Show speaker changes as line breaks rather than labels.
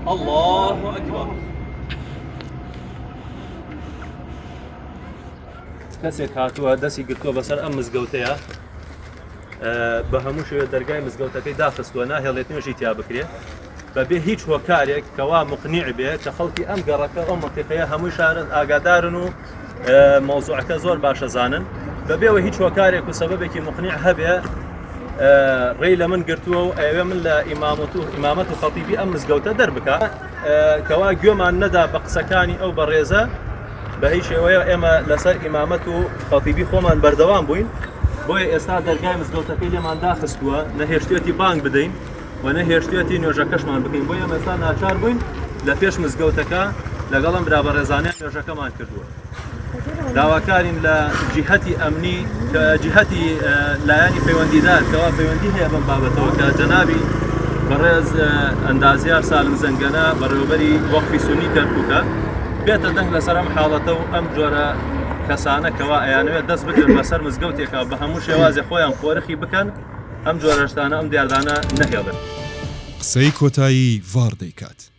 الله أكبر. کەسێک هاتووە دەستی گرتووە بەسەر ئەم مزگەوتەیە بە هەموو شێوە دەرگای مزگەوتەکەی داخستووە ناهێڵێت نوێژی تیا بکرێت بەبێ هیچ هۆکارێک کەوا مقنیع بێت کە خەڵکی ئەم گەڕەکە ئەم منتیقەیە هەمووی شارن ئاگادارن و مۆزوعەکە زۆر باشە زانن بەبێەوە هیچ هۆکارێک و سەبەبێکی مقنیع هەبێ ڕێی لە من گرتووە و ئەوێ من لە ئیمامەت و خەڵتیبی ئەم مزگەوتە دەربکە کەوا گوێمان نەدا بە قسەکانی ئەو بەڕێزە بە هیچ شێوەیە ئێمە لەسەر ئیمامەت و خەڵتیبی خۆمان بەردەوام بووین بۆیە ئێستا دەرگای مزگەوتەکەی لێمان داخستووە نەهێشتێتی بانگ بدەین و نەهێشتێتی نوێژەکەشمان بکەین بۆ ئێمە ئێستا ناچار بووین لە پێش مزگەوتەکە لەگەڵم برا بەڕێزانیان نوێژەکەمان کردووە. داواکارین لە جیهەتی ئەمنی کە جیهەتی لایەنی پەیوەندیدار کەوا پەیوەندی هەیە بەم بابەتەوە کە جەنابی بەڕێز ئەندازیار سالم زەنگەنە بەڕێوەبەری وەقفی سونی کەرکووکە بێتە دەنگ لەسەر ئەم حاڵەتە و ئەم جۆرە کەسانە کەوا ئەیانەوێت دەست بکەن بەسەر مزگەوتێکە بە هەموو شێوازی خۆیان خۆرخی بکەن ئەم جۆرە شتانە ئەم دیاردانە نەهێڵن.
قسەی کۆتایی ڤار دەیکات.